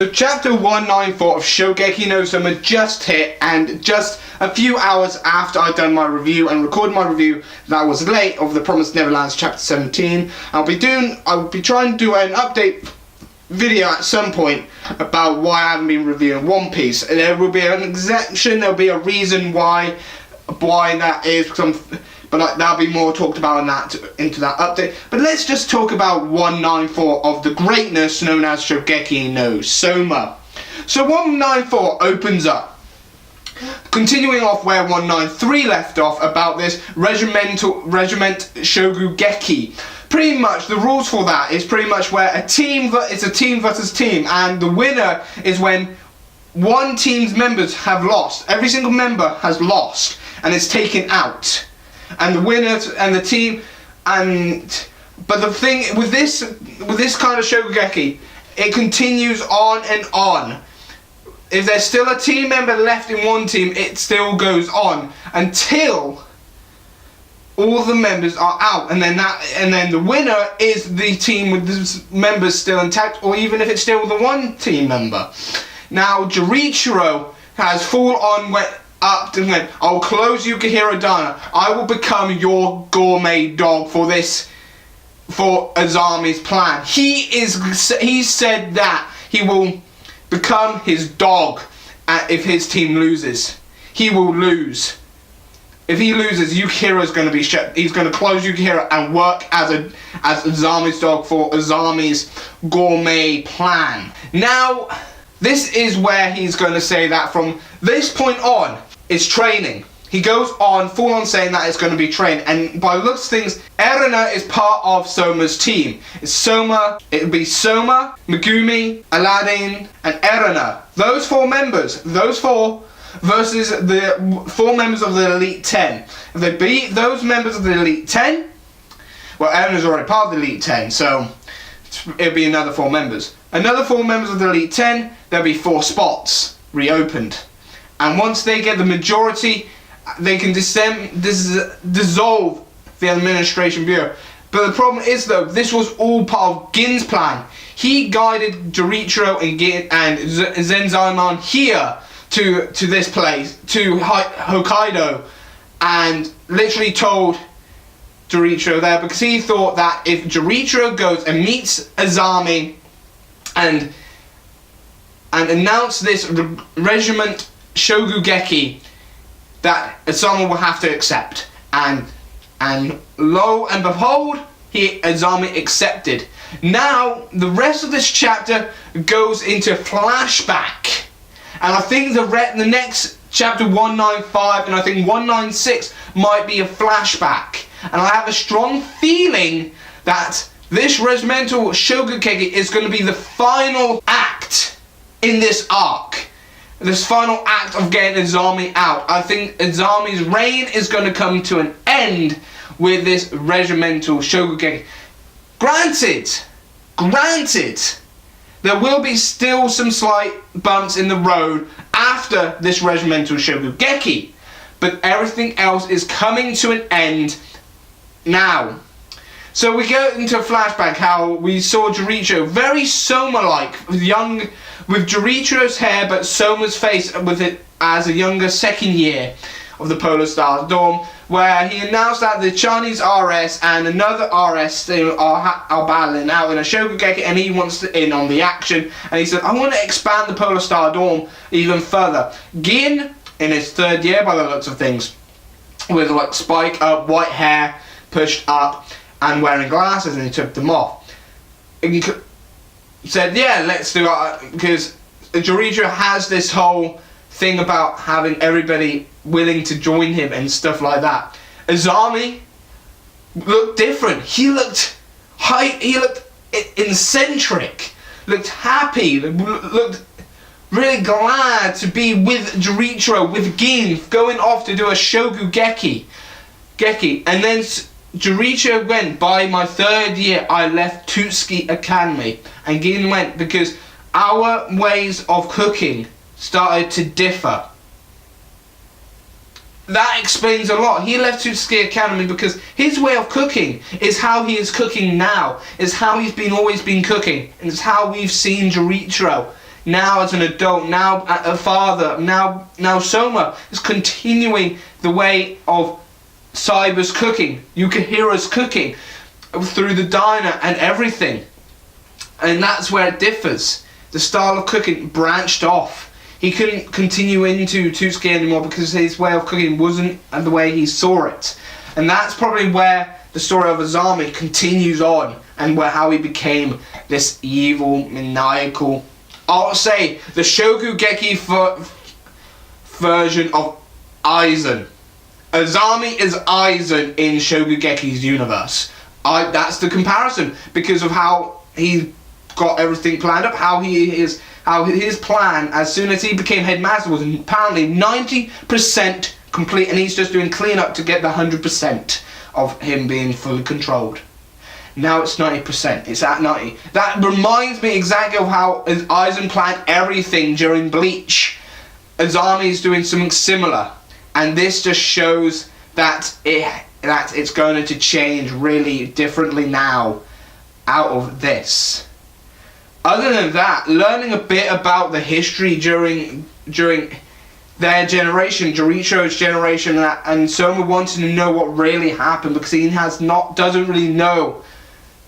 So chapter 194 of Shokugeki No Soma just hit, and just a few hours after I'd done my review and recorded my review that was late of The Promised Neverlands chapter 17, I'll be trying to do an update video at some point about why I haven't been reviewing One Piece. There will be an exception, there'll be a reason why that is, but that'll be more talked about into that update. But let's just talk about 194 of the greatness known as Shokugeki no Soma. So 194 opens up, continuing off where 193 left off about this regiment Shokugeki. Pretty much the rules for that is pretty much where it's a team versus team, and the winner is when one team's members have lost. Every single member has lost and is taken out. And the winner and the team, but the thing with this kind of Shokugeki, it continues on and on. If there's still a team member left in one team, it still goes on until all the members are out, and then the winner is the team with the members still intact, or even if it's still the one team member. Now Jorichiro has full on went up and went, I'll close Yukihiro Dana. I will become your gourmet dog for Azami's plan. He said that he will become his dog if his team loses. He will lose. If he loses, Yukihiro's going to be shut. He's going to close Yukihiro and work as Azami's dog for Azami's gourmet plan. Now, this is where he's going to say that from this point on, it's training. He goes on full on saying that it's going to be trained, and by the looks of things, Erina is part of Soma's team. It'll be Soma, Megumi, Aladdin, and Erina. Those four members, versus the four members of the Elite 10. If they beat those members of the Elite 10, well, Erina's already part of the Elite 10, so it'll be another four members. Another four members of the Elite 10, there'll be 4 spots reopened. And once they get the majority, they can dissolve the Administration Bureau. But the problem is, though, this was all part of Gin's plan. He guided Jorichiro and Zenzaimon here to this place, to Hokkaido, and literally told Jorichiro there, because he thought that if Jorichiro goes and meets Azami and announce this regiment Shokugeki, that Azami will have to accept, and lo and behold, Azami accepted. Now the rest of this chapter goes into flashback, and I think the next chapter 195 and I think 196 might be a flashback, and I have a strong feeling that this regimental Shokugeki is going to be the final act in this arc. This final act of getting Azami out. I think Azami's reign is going to come to an end with this regimental Shokugeki. Granted, there will be still some slight bumps in the road after this regimental Shokugeki, but everything else is coming to an end now. So we go into a flashback how we saw Jorichiro, very Soma-like, young, with Jorichiro's hair but Soma's face with it as a younger second year of the Polar Star Storm, where he announced that the Chinese RS and another RS are battling out in a Shokugeki, and he wants to in on the action, and he said, I want to expand the Polar Star Storm even further. Gin, in his 3rd year by the looks of things, with like spike up, white hair pushed up, and wearing glasses, and he took them off. And he said, yeah, let's do it, because Jorichiro has this whole thing about having everybody willing to join him and stuff like that. Azami looked different. He looked eccentric, looked happy, looked really glad to be with Jorichiro, with Gin, going off to do a Shokugeki. And then Jorichiro went, by my 3rd year I left Tutsuki Academy, and Gin went because our ways of cooking started to differ. That explains a lot. He left Tutsuki Academy because his way of cooking is how he is cooking now, is how he's always been cooking, and it's how we've seen Jorichiro now as an adult, now a father, now Soma is continuing the way of Saiba's cooking, Yukihira's cooking, through the diner and everything. And that's where it differs. The style of cooking branched off. He couldn't continue into Tutsuki anymore because his way of cooking wasn't the way he saw it. And that's probably where the story of Azami continues on, and how he became this evil, maniacal, I'll say the Shokugeki version of Aizen. Azami is Aizen in Shokugeki's universe. That's the comparison, because of how he got everything planned up, how his plan, as soon as he became headmaster, was apparently 90% complete, and he's just doing cleanup to get the 100% of him being fully controlled. Now it's 90%. It's at 90. That reminds me exactly of how Aizen planned everything during Bleach. Azami is doing something similar, and this just shows that it's going to change really differently now out of this. Other than that, learning a bit about the history during their generation, Jorichiro's generation, and Soma wanting to know what really happened, because he doesn't really know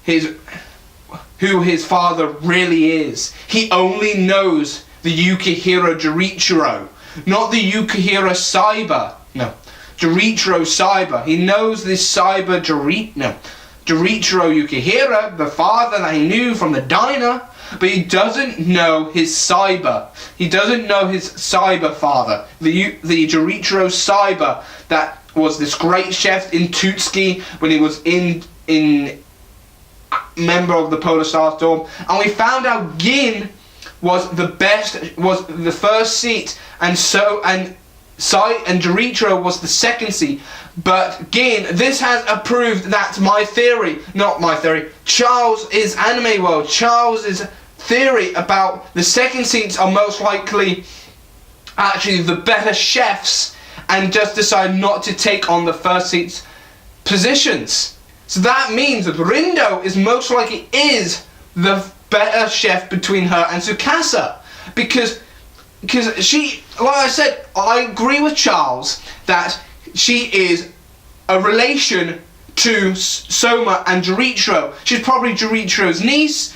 who his father really is. He only knows the Yukihira Jorichiro, not the Yukihira Saiba. No, Jorichiro Saiba. He knows this Saiba Jorichiro Yukihira, the father that he knew from the diner, but he doesn't know his Saiba. He doesn't know his Saiba father, the Jorichiro Saiba that was this great chef in Tutsuki when he was in member of the Polar Star Storm. And we found out Gin was the first seat, and Jorichiro was the second seat. But Gin, this has approved that Charles' anime world, Charles' theory about the second seats are most likely actually the better chefs, and just decide not to take on the first seats positions. So that means that Rindo is most likely the better chef between her and Tsukasa, because she, like I said, I agree with Charles that she is a relation to Soma and Jorichiro. She's probably Jorichiro's niece,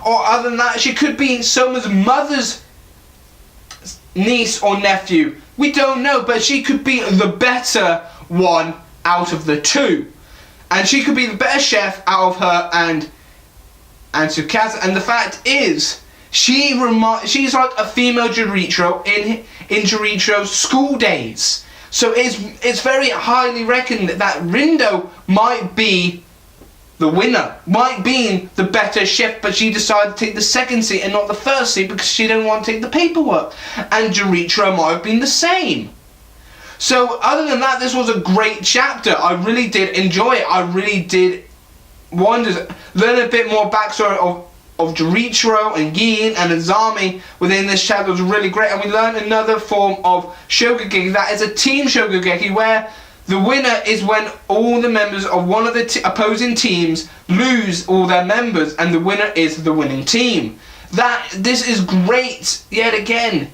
or other than that, she could be Soma's mother's niece or nephew. We don't know, but she could be the better one out of the two. And she could be the better chef out of her and Tsukasa. And the fact is, she's like a female Jorichiro in Jorichiro's school days. So it's very highly reckoned that Rindo might be the winner, might be the better chef, but she decided to take the second seat and not the first seat because she didn't want to take the paperwork. And Jorichiro might have been the same. So other than that, this was a great chapter. I really did enjoy it. I really did want to learn a bit more backstory of Jorichiro and Gin and Azami within this chapter. Was really great, and we learned another form of Shokugeki, that is a team Shokugeki, where the winner is when all the members of one of the opposing teams lose all their members, and the winner is the winning team. This is great yet again.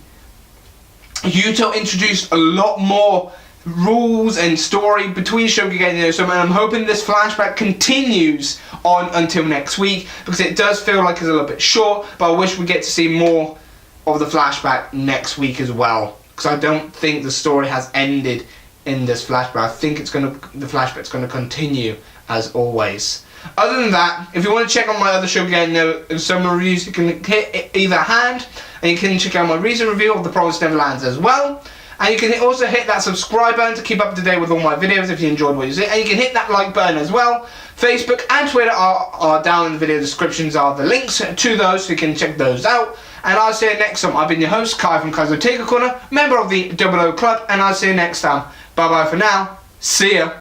Yuto introduced a lot more rules and story between Shokugeki no Soma, and I'm hoping this flashback continues on until next week, because it does feel like it's a little bit short, but I wish we get to see more of the flashback next week as well, because I don't think the story has ended in this flashback. I think the flashback's going to continue as always. Other than that, if you want to check out my other Shokugeki no Soma reviews, you can hit either hand, and you can check out my recent review of The Promised Neverlands as well. And you can also hit that subscribe button to keep up to date with all my videos if you enjoyed what you see. And you can hit that like button as well. Facebook and Twitter are down in the video descriptions, are the links to those, so you can check those out. And I'll see you next time. I've been your host, Kai from Kai's Otaku Corner, member of the 00 Club, and I'll see you next time. Bye bye for now. See ya.